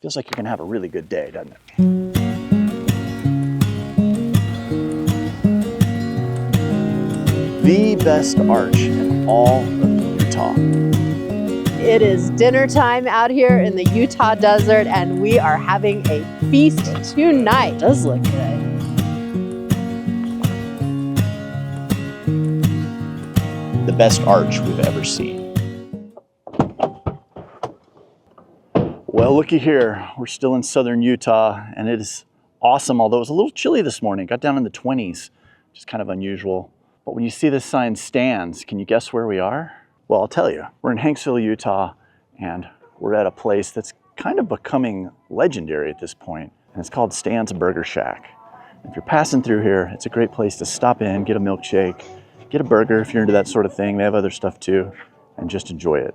Feels like you're gonna have a really good day, doesn't it? The best arch in all of Utah. It is dinner time out here in the Utah desert, and we are having a feast tonight. It does look good. The best arch we've ever seen. Well, looky here. We're still in southern Utah, and it is awesome, although it was a little chilly this morning. Got down in the 20s, which is kind of unusual. But when you see this sign stands, can you guess where we are? Well, I'll tell you. We're in Hanksville, Utah, and we're at a place that's kind of becoming legendary at this point, and it's called Stan's Burger Shack. If you're passing through here, it's a great place to stop in, get a milkshake, get a burger if you're into that sort of thing. They have other stuff too, and just enjoy it.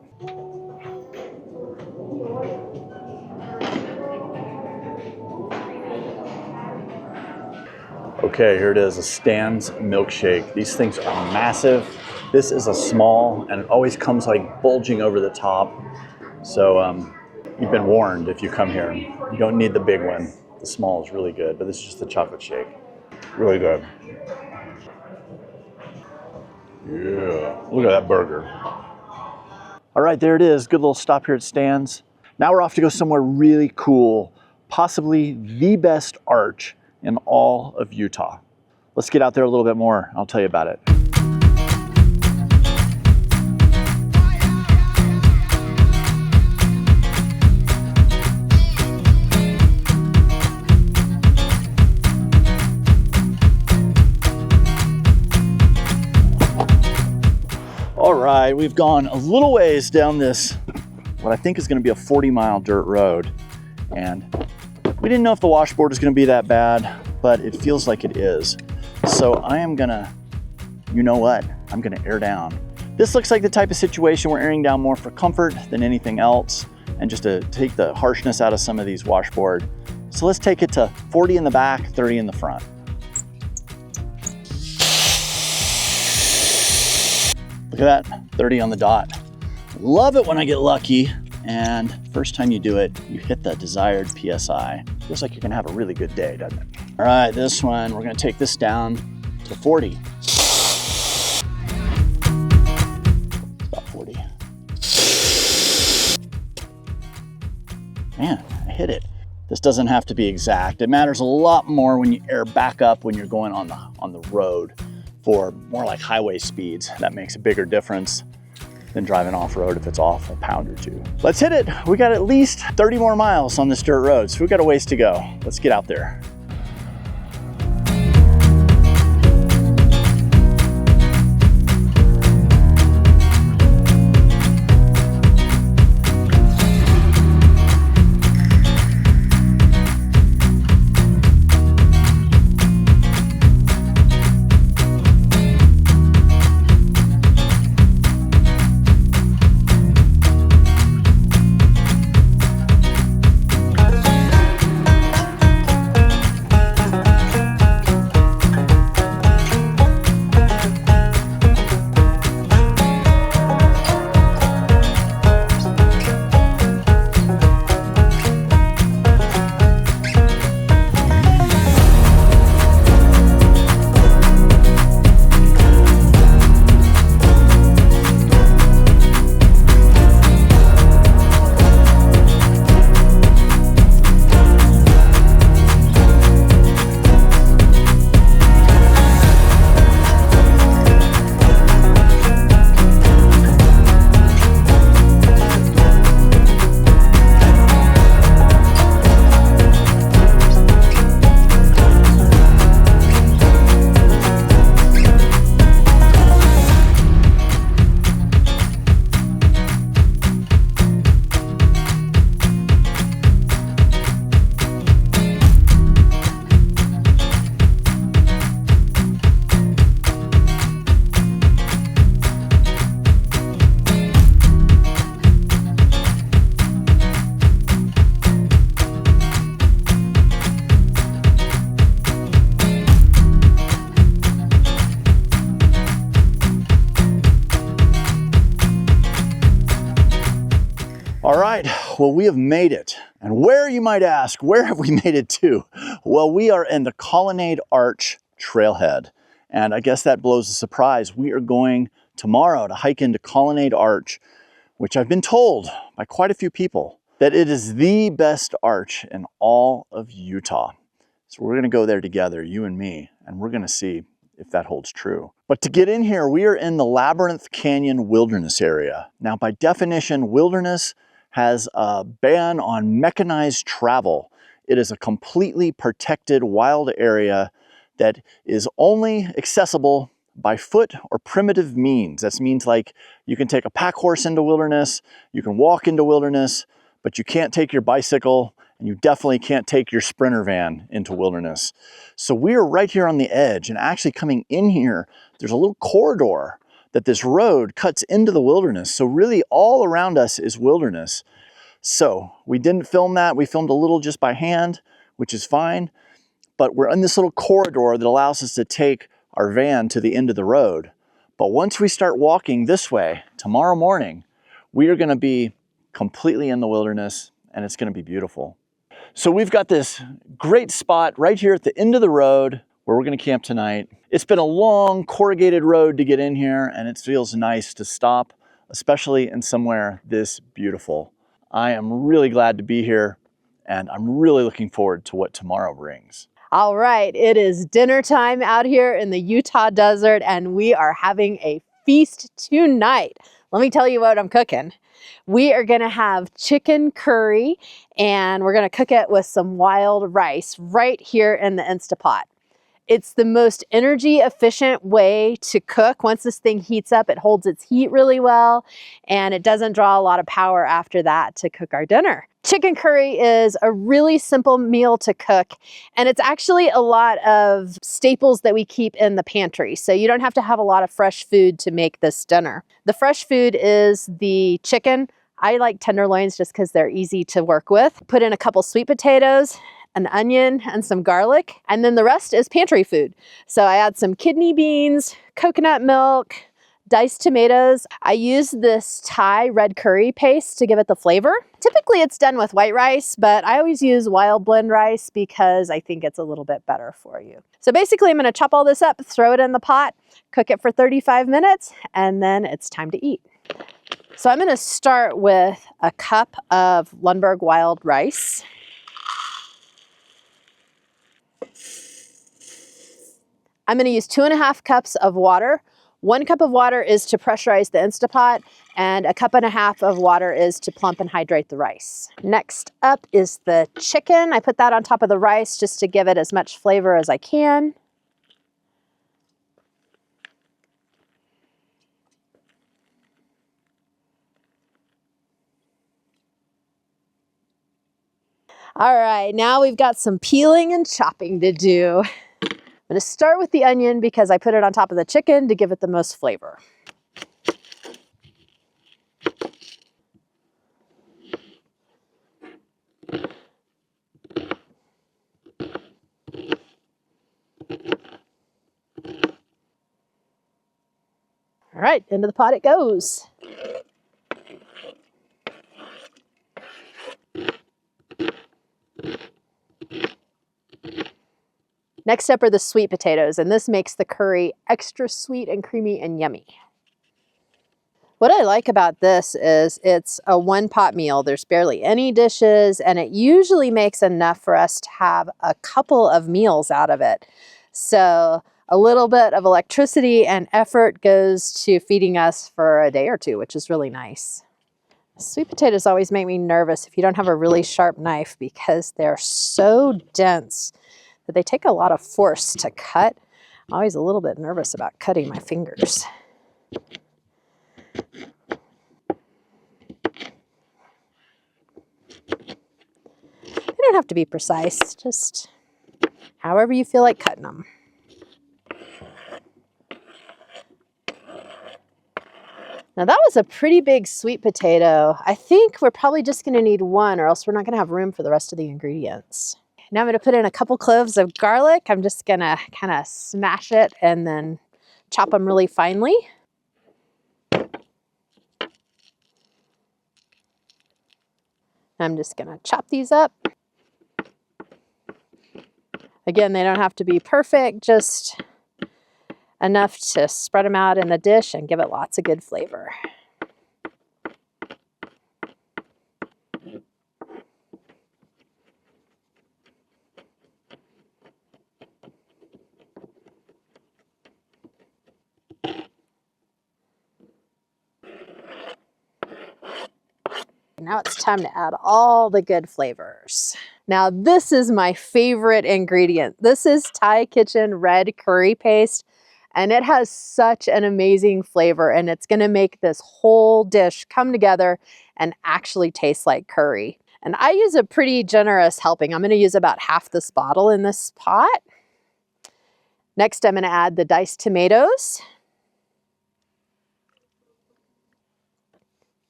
Okay, here it is, a Stan's milkshake. These things are massive. This is a small, and it always comes like bulging over the top. So you've been warned if you come here. You don't need the big one. The small is really good, but this is just the chocolate shake. Really good. Yeah, look at that burger. All right, there it is. Good little stop here at Stan's. Now we're off to go somewhere really cool, possibly the best arch in all of Utah. Let's get out there a little bit more. I'll tell you about it. All right, we've gone a little ways down this, what I think is gonna be a 40-mile dirt road. And we didn't know if the washboard is gonna be that bad, but it feels like it is. So I am gonna, you know what? I'm gonna air down. This looks like the type of situation we're airing down more for comfort than anything else, and just to take the harshness out of some of these washboard. So let's take it to 40 in the back, 30 in the front. Look at that, 30 on the dot. Love it when I get lucky. And first time you do it, you hit the desired PSI. Feels like you're gonna have a really good day, doesn't it? All right, this one, we're gonna take this down to 40. About 40. Man, I hit it. This doesn't have to be exact. It matters a lot more when you air back up when you're going on the road for more like highway speeds. That makes a bigger difference than driving off-road if it's off a pound or two. Let's hit it. We got at least 30 more miles on this dirt road, so we've got a ways to go. Let's get out there. Well, we have made it. And where, you might ask, where have we made it to? Well, we are in the Colonnade Arch trailhead. And I guess that blows a surprise. We are going tomorrow to hike into Colonnade Arch, which I've been told by quite a few people that it is the best arch in all of Utah. So we're gonna go there together, you and me, and we're gonna see if that holds true. But to get in here, we are in the Labyrinth Canyon Wilderness area. Now, by definition, wilderness has a ban on mechanized travel. It is a completely protected wild area that is only accessible by foot or primitive means. That means like you can take a pack horse into wilderness, you can walk into wilderness, but you can't take your bicycle, and you definitely can't take your Sprinter van into wilderness. So we are right here on the edge, and actually coming in here, there's a little corridor that this road cuts into the wilderness. So really all around us is wilderness. So we didn't film that. We filmed a little just by hand, which is fine. But we're in this little corridor that allows us to take our van to the end of the road. But once we start walking this way tomorrow morning, we are gonna be completely in the wilderness, and it's gonna be beautiful. So we've got this great spot right here at the end of the road where we're gonna camp tonight. It's been a long corrugated road to get in here, and it feels nice to stop, especially in somewhere this beautiful. I am really glad to be here, and I'm really looking forward to what tomorrow brings. All right, it is dinner time out here in the Utah desert, and we are having a feast tonight. Let me tell you what I'm cooking. We are gonna have chicken curry, and we're gonna cook it with some wild rice right here in the Instapot. It's the most energy efficient way to cook. Once this thing heats up, it holds its heat really well, and it doesn't draw a lot of power after that to cook our dinner. Chicken curry is a really simple meal to cook, and it's actually a lot of staples that we keep in the pantry. So you don't have to have a lot of fresh food to make this dinner. The fresh food is the chicken. I like tenderloins just because they're easy to work with. Put in a couple sweet potatoes, an onion, and some garlic, and then the rest is pantry food. So I add some kidney beans, coconut milk, diced tomatoes. I use this Thai red curry paste to give it the flavor. Typically it's done with white rice, but I always use wild blend rice because I think it's a little bit better for you. So basically I'm gonna chop all this up, throw it in the pot, cook it for 35 minutes, and then it's time to eat. So I'm gonna start with a cup of Lundberg wild rice. I'm gonna use 2.5 cups of water. 1 cup of water is to pressurize the Instapot, and 1.5 cups of water is to plump and hydrate the rice. Next up is the chicken. I put that on top of the rice just to give it as much flavor as I can. All right, now we've got some peeling and chopping to do. I'm gonna start with the onion because I put it on top of the chicken to give it the most flavor. All right, into the pot it goes. Next up are the sweet potatoes, and this makes the curry extra sweet and creamy and yummy. What I like about this is it's a one-pot meal. There's barely any dishes, and it usually makes enough for us to have a couple of meals out of it. So a little bit of electricity and effort goes to feeding us for a day or two, which is really nice. Sweet potatoes always make me nervous if you don't have a really sharp knife because they're so dense that they take a lot of force to cut. I'm always a little bit nervous about cutting my fingers. You don't have to be precise, just however you feel like cutting them. Now that was a pretty big sweet potato. I think we're probably just gonna need one or else we're not gonna have room for the rest of the ingredients. Now I'm gonna put in a couple cloves of garlic. I'm just gonna kind of smash it and then chop them really finely. I'm just gonna chop these up. Again, they don't have to be perfect, just enough to spread them out in the dish and give it lots of good flavor. Now it's time to add all the good flavors. Now this is my favorite ingredient. This is Thai Kitchen red curry paste, and it has such an amazing flavor, and it's gonna make this whole dish come together and actually taste like curry. And I use a pretty generous helping. I'm gonna use about half this bottle in this pot. Next, I'm gonna add the diced tomatoes,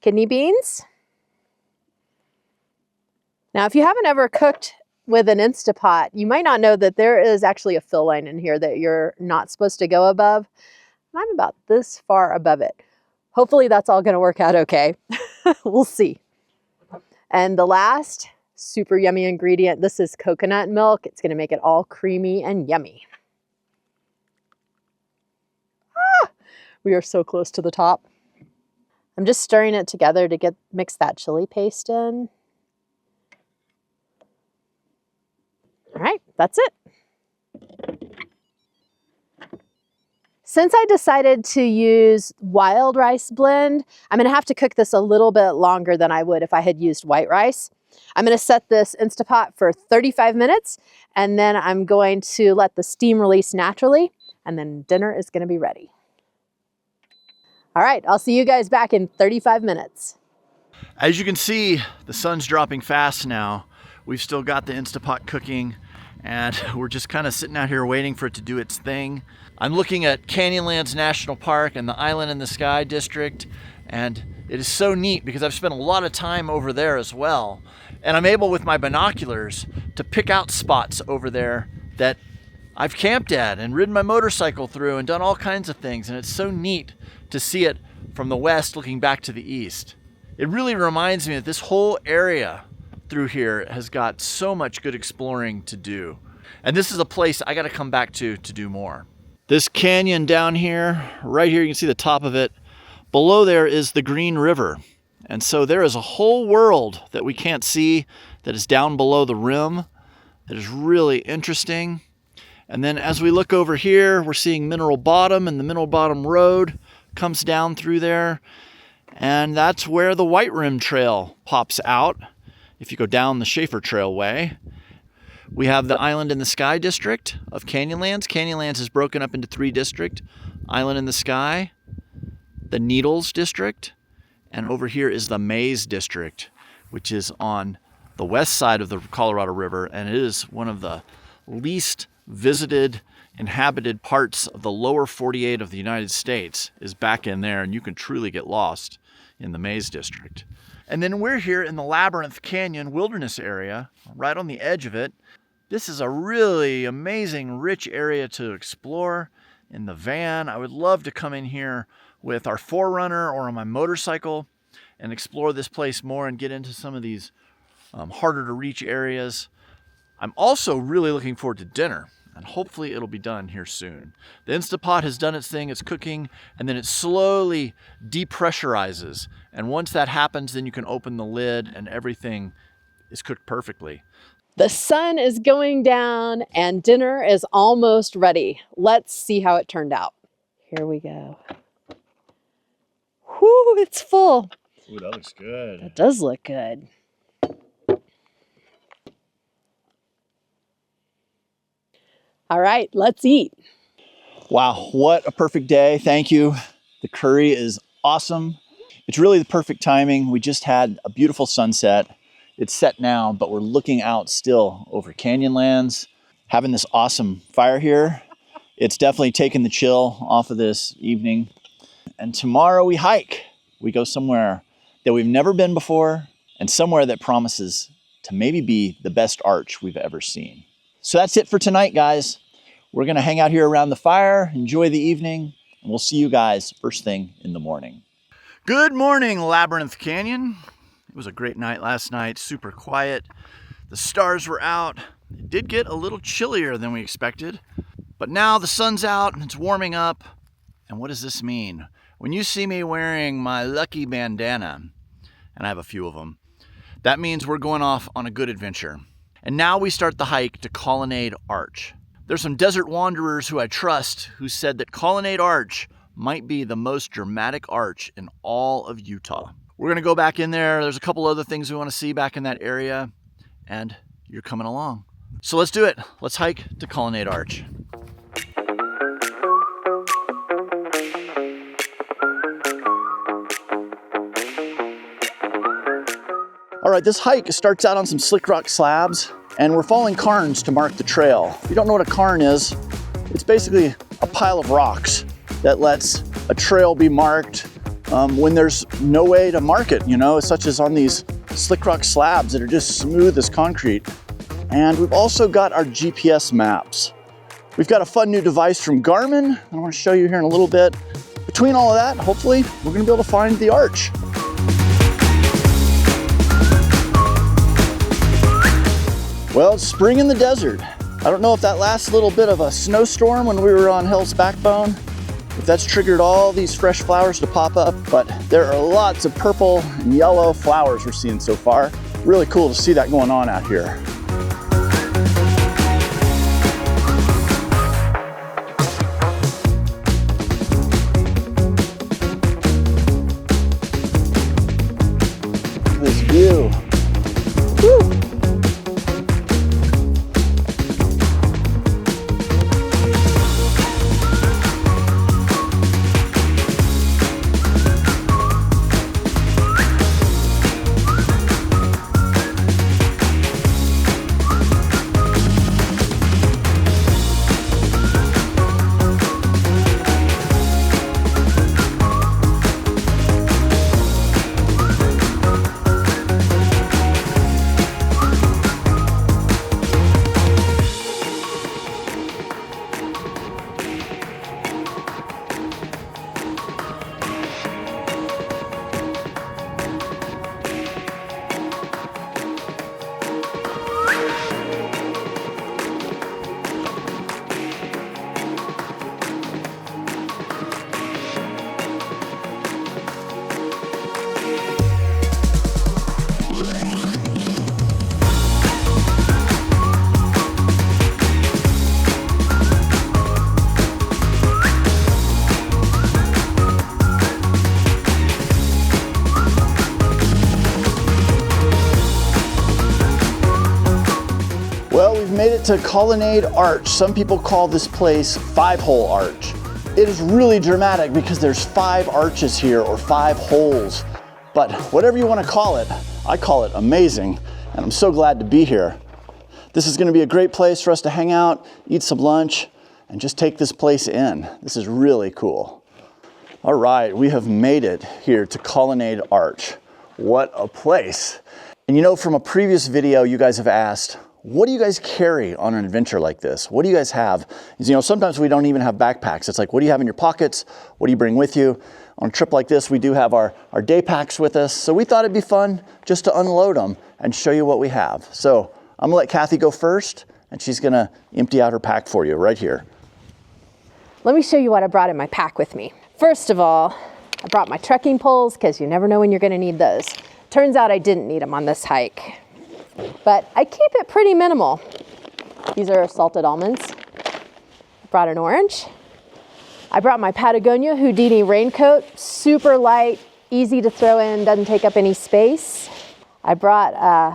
kidney beans. Now, if you haven't ever cooked with an Instapot, you might not know that there is actually a fill line in here that you're not supposed to go above. I'm about this far above it. Hopefully that's all gonna work out okay. We'll see. And the last super yummy ingredient, this is coconut milk. It's gonna make it all creamy and yummy. Ah, we are so close to the top. I'm just stirring it together to mix that chili paste in. All right, that's it. Since I decided to use wild rice blend, I'm gonna have to cook this a little bit longer than I would if I had used white rice. I'm gonna set this Instapot for 35 minutes, and then I'm going to let the steam release naturally, and then dinner is gonna be ready. All right, I'll see you guys back in 35 minutes. As you can see, the sun's dropping fast now. We've still got the Instapot cooking, and we're just kind of sitting out here waiting for it to do its thing. I'm looking at Canyonlands National Park and the Island in the Sky District, and it is so neat because I've spent a lot of time over there as well. And I'm able with my binoculars to pick out spots over there that I've camped at and ridden my motorcycle through and done all kinds of things. And it's so neat to see it from the west looking back to the east. It really reminds me that this whole area through here has got so much good exploring to do. And this is a place I got to come back to do more. This canyon down here, right here, you can see the top of it. Below there is the Green River. And so there is a whole world that we can't see that is down below the rim that is really interesting. And then as we look over here, we're seeing Mineral Bottom, and the Mineral Bottom Road comes down through there. And that's where the White Rim Trail pops out. If you go down the Schaefer Trail way, we have the Island in the Sky district of Canyonlands. Canyonlands is broken up into 3 districts: Island in the Sky, the Needles district, and over here is the Maze district, which is on the west side of the Colorado River, and it is one of the least visited, inhabited parts of the lower 48 of the United States is back in there, and you can truly get lost in the Maze district. And then we're here in the Labyrinth Canyon Wilderness area, right on the edge of it. This is a really amazing, rich area to explore in the van. I would love to come in here with our 4Runner or on my motorcycle and explore this place more and get into some of these harder to reach areas. I'm also really looking forward to dinner, and hopefully it'll be done here soon. The Instapot has done its thing, it's cooking, and then it slowly depressurizes. And once that happens, then you can open the lid and everything is cooked perfectly. The sun is going down and dinner is almost ready. Let's see how it turned out. Here we go. Whew, it's full. Ooh, that looks good. That does look good. All right, let's eat. Wow, what a perfect day. Thank you. The curry is awesome. It's really the perfect timing. We just had a beautiful sunset. It's set now, but we're looking out still over Canyonlands, having this awesome fire here. It's definitely taken the chill off of this evening. And tomorrow we hike. We go somewhere that we've never been before and somewhere that promises to maybe be the best arch we've ever seen. So that's it for tonight, guys. We're gonna hang out here around the fire, enjoy the evening, and we'll see you guys first thing in the morning. Good morning, Labyrinth Canyon. It was a great night last night, super quiet. The stars were out. It did get a little chillier than we expected, but now the sun's out and it's warming up. And what does this mean? When you see me wearing my lucky bandana, and I have a few of them, that means we're going off on a good adventure. And now we start the hike to Colonnade Arch. There's some desert wanderers who I trust who said that Colonnade Arch might be the most dramatic arch in all of Utah. We're gonna go back in there. There's a couple other things we wanna see back in that area, and you're coming along. So let's do it. Let's hike to Colonnade Arch. All right, this hike starts out on some Slickrock slabs, and we're following cairns to mark the trail. If you don't know what a cairn is, it's basically a pile of rocks that lets a trail be marked when there's no way to mark it, you know, such as on these Slickrock slabs that are just smooth as concrete. And we've also got our GPS maps. We've got a fun new device from Garmin I want to show you here in a little bit. Between all of that, hopefully, we're gonna be able to find the arch. Well, it's spring in the desert. I don't know if that last little bit of a snowstorm when we were on Hill's Backbone, if that's triggered all these fresh flowers to pop up, but there are lots of purple and yellow flowers we're seeing so far. Really cool to see that going on out here. Look at this view. Woo. Made it to Colonnade Arch. Some people call this place Five-Hole Arch. It is really dramatic because there's 5 arches here, or 5 holes. But whatever you want to call it, I call it amazing, and I'm so glad to be here. This is going to be a great place for us to hang out, eat some lunch, and just take this place in. This is really cool. All right, we have made it here to Colonnade Arch. What a place. And you know, from a previous video, you guys have asked, what do you guys carry on an adventure like this? What do you guys have? You know, sometimes we don't even have backpacks. It's like, what do you have in your pockets? What do you bring with you? On a trip like this, we do have our day packs with us. So we thought it'd be fun just to unload them and show you what we have. So I'm gonna let Kathy go first, and she's gonna empty out her pack for you right here. Let me show you what I brought in my pack with me. First of all, I brought my trekking poles because you never know when you're gonna need those. Turns out I didn't need them on this hike, but I keep it pretty minimal. These are salted almonds. I brought an orange. I brought my Patagonia Houdini raincoat, super light, easy to throw in, doesn't take up any space. I brought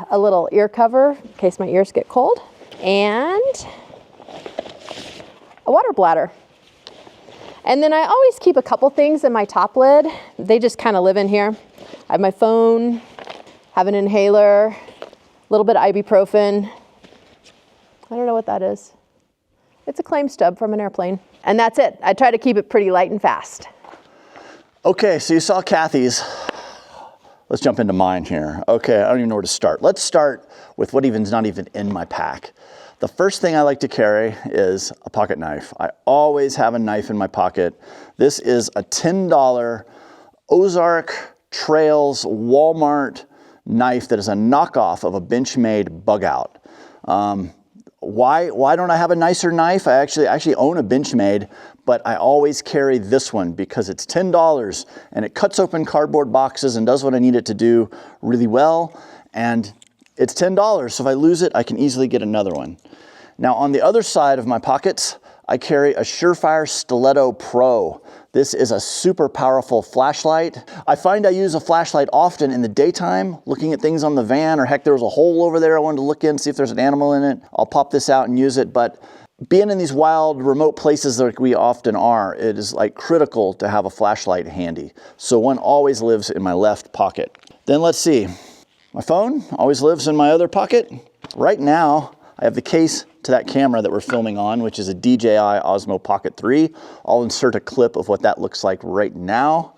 a little ear cover in case my ears get cold, and a water bladder. And then I always keep a couple things in my top lid. They just kind of live in here. I have my phone, have an inhaler, a little bit of ibuprofen. I don't know what that is. It's a claim stub from an airplane. And that's it. I try to keep it pretty light and fast. Okay, so you saw Kathy's. Let's jump into mine here. Okay, I don't even know where to start. Let's start with what even's not even in my pack. The first thing I like to carry is a pocket knife. I always have a knife in my pocket. This is a $10 Ozark Trails Walmart knife that is a knockoff of a Benchmade bug out. Why don't I have a nicer knife? I actually own a Benchmade, but I always carry this one because it's $10 and it cuts open cardboard boxes and does what I need it to do really well. And it's $10, so if I lose it, I can easily get another one. Now on the other side of my pockets, I carry a Surefire Stiletto Pro. This is a super powerful flashlight. I find I use a flashlight often in the daytime, looking at things on the van, or heck, there was a hole over there I wanted to look in, see if there's an animal in it. I'll pop this out and use it, but being in these wild, remote places like we often are, it is like critical to have a flashlight handy. So one always lives in my left pocket. Then let's see, my phone always lives in my other pocket. Right now, I have the case to that camera that we're filming on, which is a DJI Osmo Pocket 3. I'll insert a clip of what that looks like right now.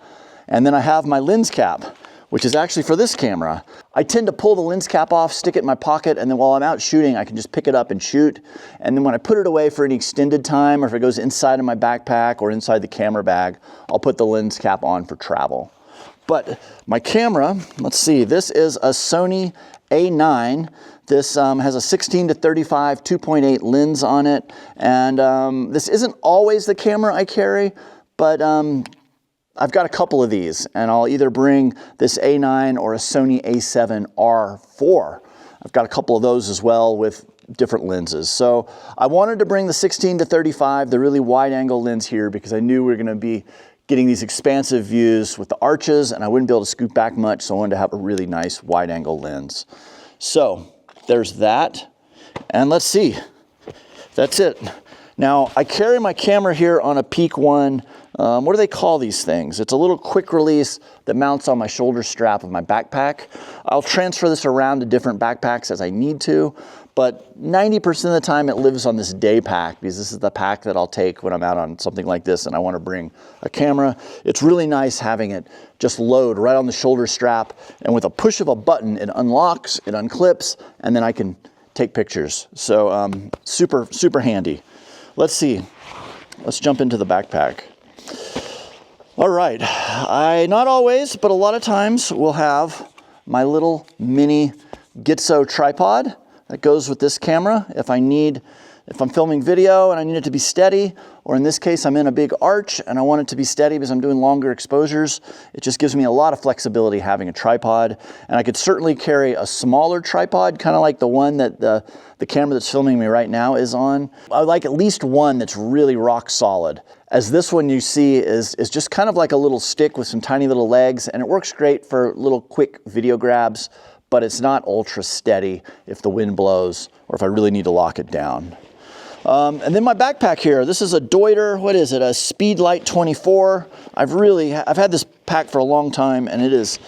And then I have my lens cap, which is actually for this camera. I tend to pull the lens cap off, stick it in my pocket, and then while I'm out shooting, I can just pick it up and shoot. And then when I put it away for any extended time, or if it goes inside of my backpack or inside the camera bag, I'll put the lens cap on for travel. But my camera, let's see, this is a Sony A9. This has a 16 to 35 2.8 lens on it. And this isn't always the camera I carry, but I've got a couple of these, and I'll either bring this A9 or a Sony A7 R4. I've got a couple of those as well with different lenses. So I wanted to bring the 16 to 35, the really wide angle lens here, because I knew we were going to be getting these expansive views with the arches, and I wouldn't be able to scoot back much, so I wanted to have a really nice wide angle lens. So there's that, and let's see, that's it. Now I carry my camera here on a Peak 1, what do they call these things? It's a little quick release that mounts on my shoulder strap of my backpack. I'll transfer this around to different backpacks as I need to, but 90% of the time it lives on this day pack, because this is the pack that I'll take when I'm out on something like this and I want to bring a camera. It's really nice having it just load right on the shoulder strap, and with a push of a button, it unlocks, it unclips, and then I can take pictures. So super, super handy. Let's see, let's jump into the backpack. All right, I not always, but a lot of times will have my little mini Gitzo tripod that goes with this camera. If I'm filming video and I need it to be steady, or in this case, I'm in a big arch and I want it to be steady because I'm doing longer exposures, it just gives me a lot of flexibility having a tripod. And I could certainly carry a smaller tripod, kind of like the one that the camera that's filming me right now is on. I would like at least one that's really rock solid. As this one you see is just kind of like a little stick with some tiny little legs, and it works great for little quick video grabs, but it's not ultra steady if the wind blows or if I really need to lock it down. And then my backpack here, this is a Deuter, what is it, a Speedlight 24. I've had this pack for a long time, and it has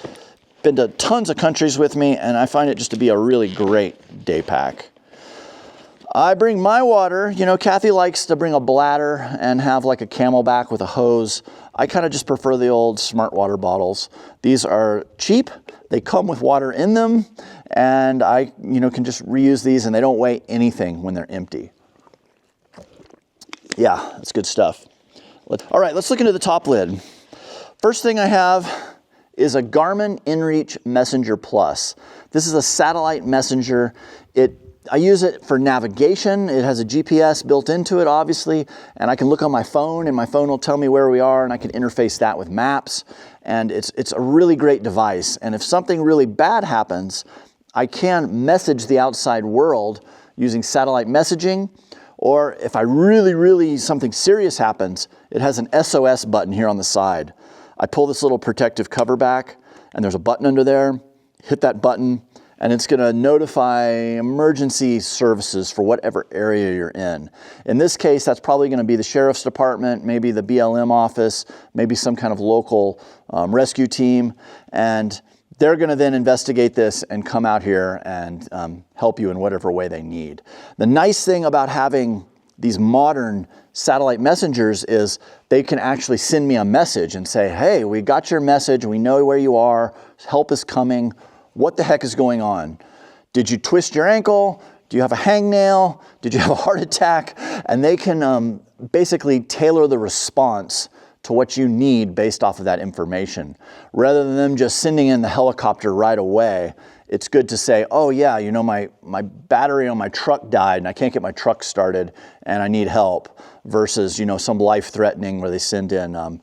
been to tons of countries with me, and I find it just to be a really great day pack. I bring my water. You know, Kathy likes to bring a bladder and have like a Camelback with a hose. I kind of just prefer the old Smart Water bottles. These are cheap. They come with water in them, and I can just reuse these, and they don't weigh anything when they're empty. Yeah, that's good stuff. All right, let's look into the top lid. First thing I have is a Garmin InReach Messenger Plus. This is a satellite messenger. I use it for navigation. It has a GPS built into it, obviously, and I can look on my phone, and my phone will tell me where we are, and I can interface that with maps. And it's a really great device. And if something really bad happens, I can message the outside world using satellite messaging. Or if I really, something serious happens, it has an SOS button here on the side. I pull this little protective cover back, and there's a button under there. Hit that button, and it's gonna notify emergency services for whatever area you're in. In this case, that's probably gonna be the sheriff's department, maybe the BLM office, maybe some kind of local rescue team, and they're gonna then investigate this and come out here and help you in whatever way they need. The nice thing about having these modern satellite messengers is they can actually send me a message and say, hey, we got your message, we know where you are, help is coming. What the heck is going on? Did you twist your ankle? Do you have a hangnail? Did you have a heart attack? And they can basically tailor the response to what you need based off of that information. Rather than them just sending in the helicopter right away, it's good to say, oh yeah, you know, my battery on my truck died and I can't get my truck started and I need help, versus, you know, some life-threatening where they send in a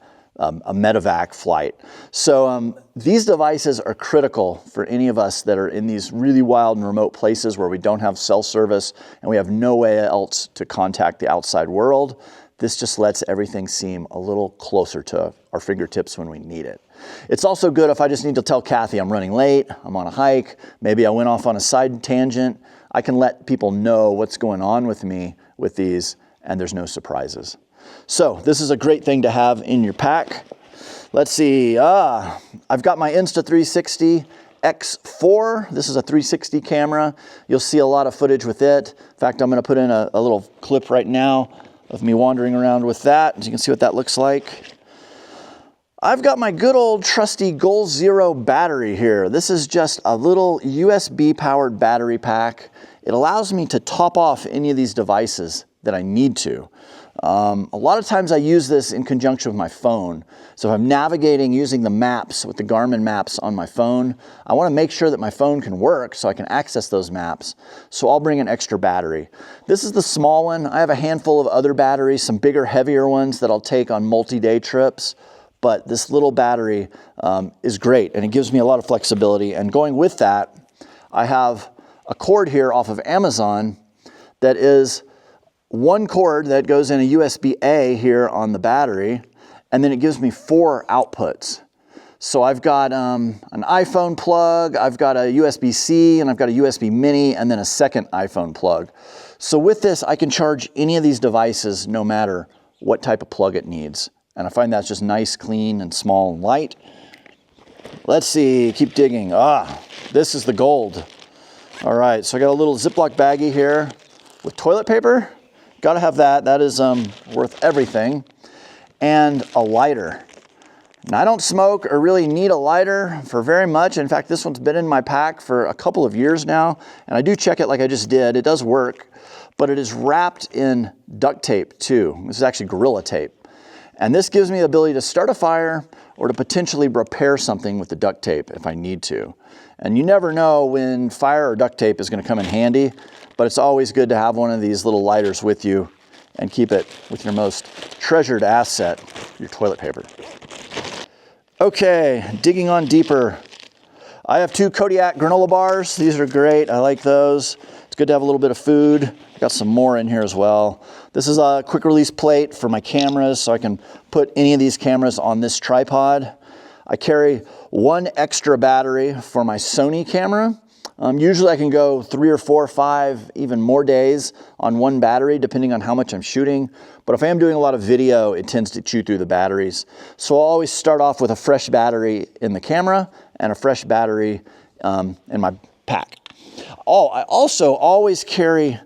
medevac flight. So these devices are critical for any of us that are in these really wild and remote places where we don't have cell service and we have no way else to contact the outside world. This just lets everything seem a little closer to our fingertips when we need it. It's also good if I just need to tell Kathy I'm running late, I'm on a hike, maybe I went off on a side tangent. I can let people know what's going on with me with these, and there's no surprises. So this is a great thing to have in your pack. Let's see, I've got my Insta360 X4. This is a 360 camera. You'll see a lot of footage with it. In fact, I'm gonna put in a little clip right now of me wandering around with that, so you can see what that looks like. I've got my good old trusty Goal Zero battery here. This is just a little USB powered battery pack. It allows me to top off any of these devices that I need to. A lot of times I use this in conjunction with my phone. So if I'm navigating using the maps with the Garmin maps on my phone, I want to make sure that my phone can work so I can access those maps. So I'll bring an extra battery. This is the small one. I have a handful of other batteries, some bigger, heavier ones that I'll take on multi-day trips. But this little battery is great, and it gives me a lot of flexibility. And going with that, I have a cord here off of Amazon that is one cord that goes in a USB-A here on the battery, and then it gives me 4 outputs. So I've got an iPhone plug, I've got a USB-C, and I've got a USB mini, and then a second iPhone plug. So with this, I can charge any of these devices no matter what type of plug it needs. And I find that's just nice, clean, and small and light. Let's see, keep digging. This is the gold. All right, so I got a little Ziploc baggie here with toilet paper. Gotta have that, that is worth everything. And a lighter. Now I don't smoke or really need a lighter for very much. In fact, this one's been in my pack for a couple of years now, and I do check it like I just did. It does work, but it is wrapped in duct tape too. This is actually Gorilla Tape. And this gives me the ability to start a fire or to potentially repair something with the duct tape if I need to. And you never know when fire or duct tape is going to come in handy, but it's always good to have one of these little lighters with you and keep it with your most treasured asset, your toilet paper. Okay, digging on deeper. I have 2 Kodiak granola bars. These are great, I like those. It's good to have a little bit of food. Got some more in here as well. This is a quick release plate for my cameras, so I can put any of these cameras on this tripod. I carry 1 extra battery for my Sony camera. Usually I can go 3 or 4 or 5, even more days on 1 battery, depending on how much I'm shooting. But if I am doing a lot of video, it tends to chew through the batteries. So I'll always start off with a fresh battery in the camera and a fresh battery in my pack. I also always carry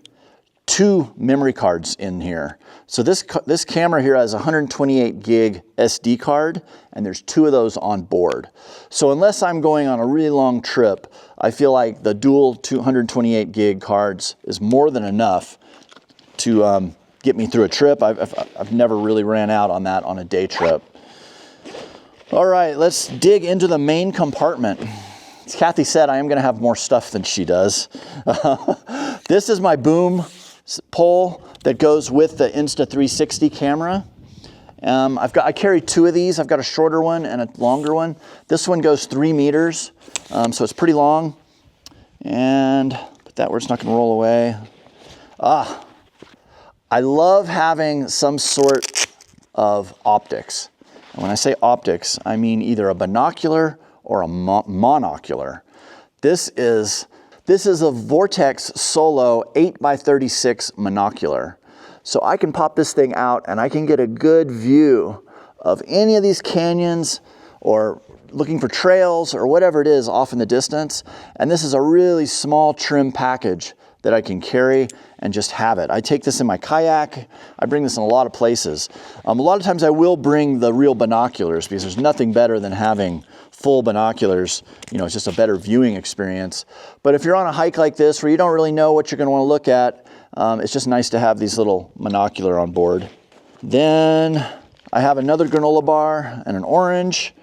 2 memory cards in here. So this camera here has a 128 gig SD card, and there's 2 of those on board. So unless I'm going on a really long trip, I feel like the dual 228 gig cards is more than enough to get me through a trip. I've never really ran out on that on a day trip. All right, let's dig into the main compartment. As Kathy said, I am going to have more stuff than she does. This is my boom pole that goes with the Insta360 camera. I carry 2 of these. I've got a shorter one and a longer one. This one goes 3 meters, so it's pretty long. And put that where it's not going to roll away. I love having some sort of optics. And when I say optics, I mean either a binocular or a monocular. This is a Vortex Solo 8x36 monocular. So I can pop this thing out and I can get a good view of any of these canyons or looking for trails or whatever it is off in the distance. And this is a really small trim package that I can carry and just have it. I take this in my kayak. I bring this in a lot of places. A lot of times I will bring the real binoculars because there's nothing better than having full binoculars. You know, it's just a better viewing experience. But if you're on a hike like this where you don't really know what you're going to want to look at, it's just nice to have these little monocular on board. Then I have another granola bar and an orange.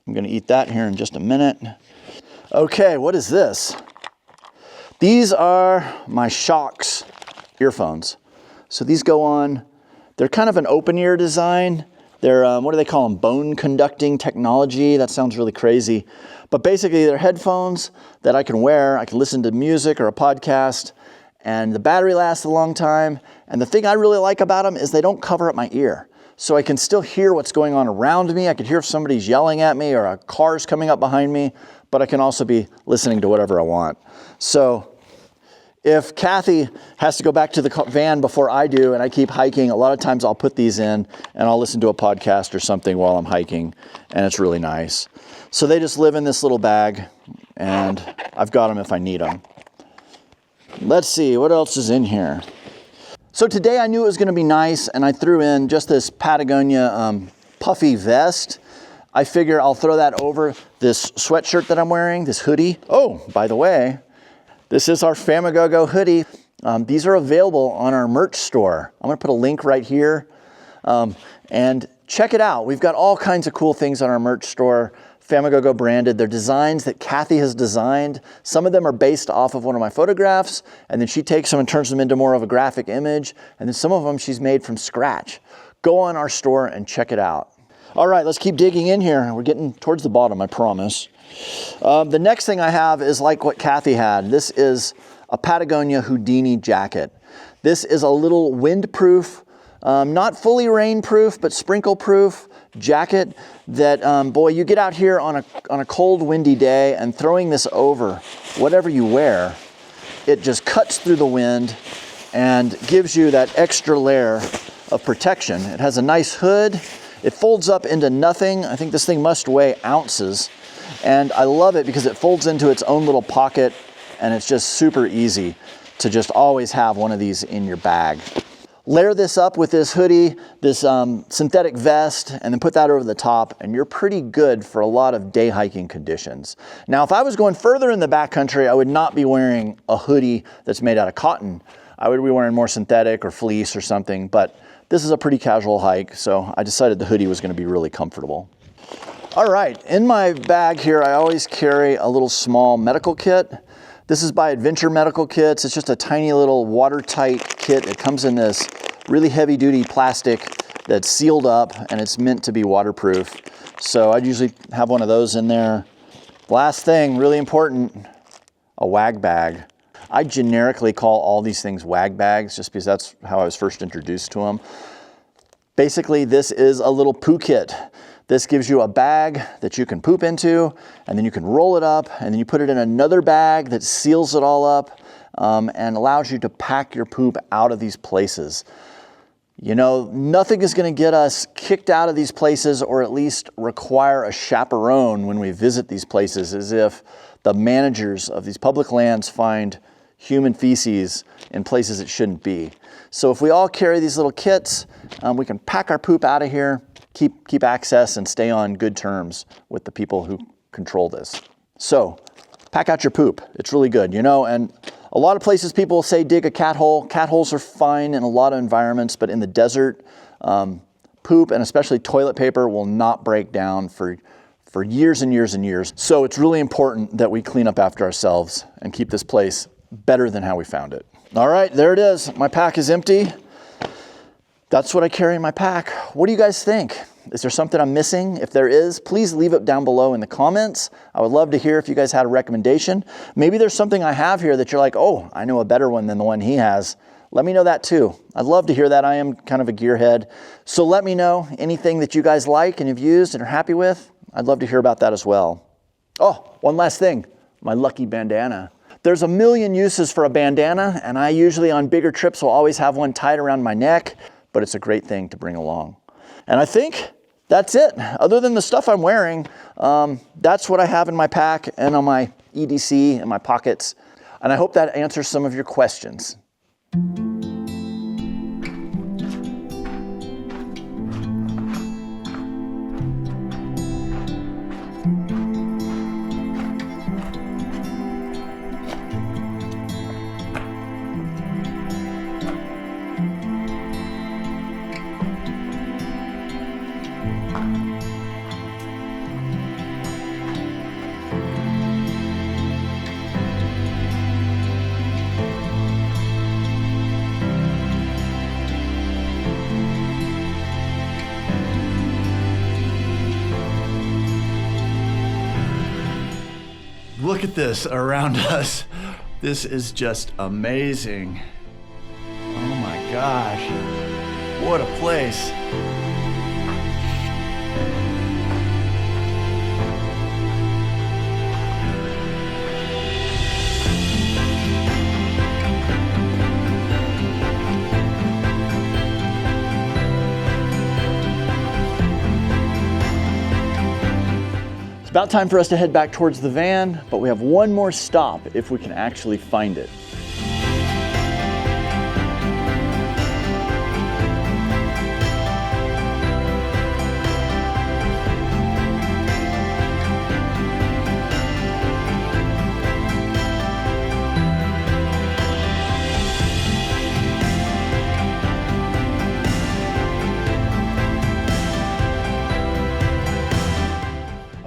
I'm gonna eat that here in just a minute. Okay, what is this? These are my Shocks earphones. So these go on, they're kind of an open ear design. They're, what do they call them? Bone conducting technology. That sounds really crazy. But basically they're headphones that I can wear. I can listen to music or a podcast, and the battery lasts a long time. And the thing I really like about them is they don't cover up my ear. So I can still hear what's going on around me. I can hear if somebody's yelling at me or a car's coming up behind me, but I can also be listening to whatever I want. So if Kathy has to go back to the van before I do and I keep hiking, a lot of times I'll put these in and I'll listen to a podcast or something while I'm hiking, and it's really nice. So they just live in this little bag, and I've got them if I need them. Let's see, what else is in here? So today I knew it was going to be nice, and I threw in just this Patagonia puffy vest. I figure I'll throw that over this sweatshirt that I'm wearing, this hoodie. Oh, by the way, this is our Famagogo hoodie. These are available on our merch store. I'm going to put a link right here, and check it out. We've got all kinds of cool things on our merch store. Famagogo branded. They're designs that Kathy has designed. Some of them are based off of one of my photographs, and then she takes them and turns them into more of a graphic image, and then some of them she's made from scratch. Go on our store and check it out. All right, let's keep digging in here. We're getting towards the bottom, I promise. The next thing I have is like what Kathy had. This is a Patagonia Houdini jacket. This is a little windproof, not fully rainproof, but sprinkle-proof jacket that, boy, you get out here on a cold, windy day, and throwing this over whatever you wear, it just cuts through the wind and gives you that extra layer of protection. It has a nice hood. It folds up into nothing. I think this thing must weigh ounces, and I love it because it folds into its own little pocket, and it's just super easy to just always have one of these in your bag. Layer this up with this hoodie, this synthetic vest, and then put that over the top, and you're pretty good for a lot of day hiking conditions. Now, if I was going further in the backcountry, I would not be wearing a hoodie that's made out of cotton. I would be wearing more synthetic or fleece or something, but this is a pretty casual hike, so I decided the hoodie was going to be really comfortable. All right, in my bag here, I always carry a little small medical kit. This is by Adventure Medical Kits. It's just a tiny little watertight kit. It comes in this really heavy-duty plastic that's sealed up, and it's meant to be waterproof. So I usually have one of those in there. Last thing, really important, a wag bag. I generically call all these things wag bags just because that's how I was first introduced to them. Basically, this is a little poo kit. This gives you a bag that you can poop into, and then you can roll it up, and then you put it in another bag that seals it all up and allows you to pack your poop out of these places. You know, nothing is going to get us kicked out of these places, or at least require a chaperone when we visit these places, as if the managers of these public lands find human feces in places it shouldn't be. So if we all carry these little kits, we can pack our poop out of here, keep access, and stay on good terms with the people who control this. So pack out your poop. It's really good, you know, and a lot of places people say dig a cat hole. Cat holes are fine in a lot of environments, but in the desert, poop and especially toilet paper will not break down for years and years and years. So it's really important that we clean up after ourselves and keep this place better than how we found it. All right, there it is. My pack is empty. That's what I carry in my pack. What do you guys think? Is there something I'm missing? If there is, please leave it down below in the comments. I would love to hear if you guys had a recommendation. Maybe there's something I have here that you're like, oh, I know a better one than the one he has. Let me know that too. I'd love to hear that. I am kind of a gearhead. So let me know anything that you guys like and have used and are happy with. I'd love to hear about that as well. Oh, one last thing, my lucky bandana. There's a million uses for a bandana, and I usually on bigger trips will always have one tied around my neck, but it's a great thing to bring along. And I think that's it. Other than the stuff I'm wearing, that's what I have in my pack and on my EDC and my pockets. And I hope that answers some of your questions. at this around us. This is just amazing. Oh my gosh, what a place. About time for us to head back towards the van, but we have one more stop if we can actually find it.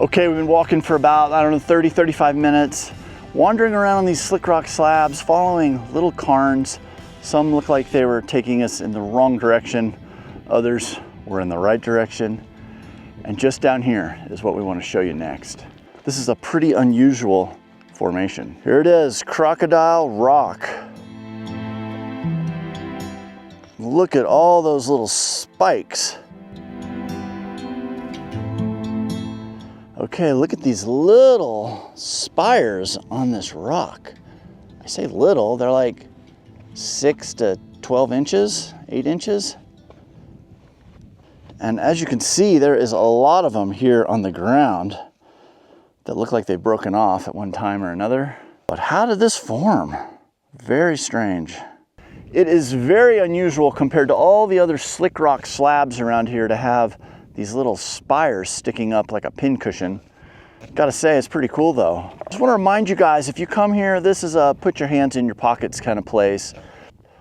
Okay, we've been walking for about, 30, 35 minutes, wandering around on these Slickrock slabs, following little cairns. Some look like they were taking us in the wrong direction. Others were in the right direction. And just down here is what we want to show you next. This is a pretty unusual formation. Here it is, Crocodile Rock. Look at all those little spikes. Okay, look at these little spires on this rock. I say little, they're like 6 to 12 inches, 8 inches. And as you can see, there is a lot of them here on the ground that look like they've broken off at one time or another. But how did this form? Very strange. It is very unusual compared to all the other Slickrock slabs around here to have these little spires sticking up like a pincushion. Gotta say, it's pretty cool though. Just wanna remind you guys, if you come here, this is a put your hands in your pockets kind of place.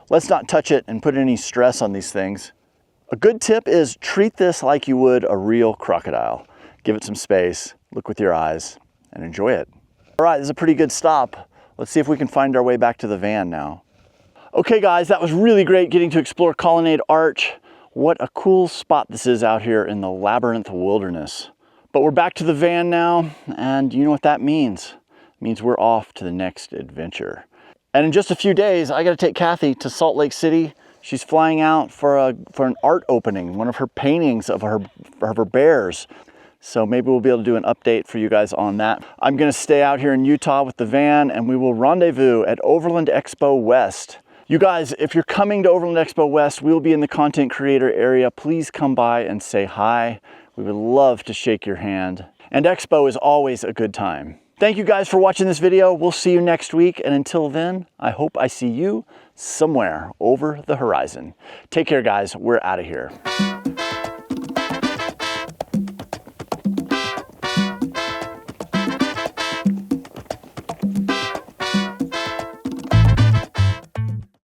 Let's not touch it and put any stress on these things. A good tip is treat this like you would a real crocodile. Give it some space, look with your eyes, and enjoy it. All right, this is a pretty good stop. Let's see if we can find our way back to the van now. Okay guys, that was really great getting to explore Colonnade Arch. What a cool spot this is out here in the Labyrinth Wilderness. But we're back to the van now, and you know what that means. It means we're off to the next adventure. And in just a few days, I gotta take Kathy to Salt Lake City. She's flying out for an art opening, one of her paintings of her bears. So maybe we'll be able to do an update for you guys on that. I'm gonna stay out here in Utah with the van, and we will rendezvous at Overland Expo West. You guys, if you're coming to Overland Expo West, we'll be in the content creator area. Please come by and say hi. We would love to shake your hand. And Expo is always a good time. Thank you guys for watching this video. We'll see you next week. And until then, I hope I see you somewhere over the horizon. Take care, guys. We're out of here.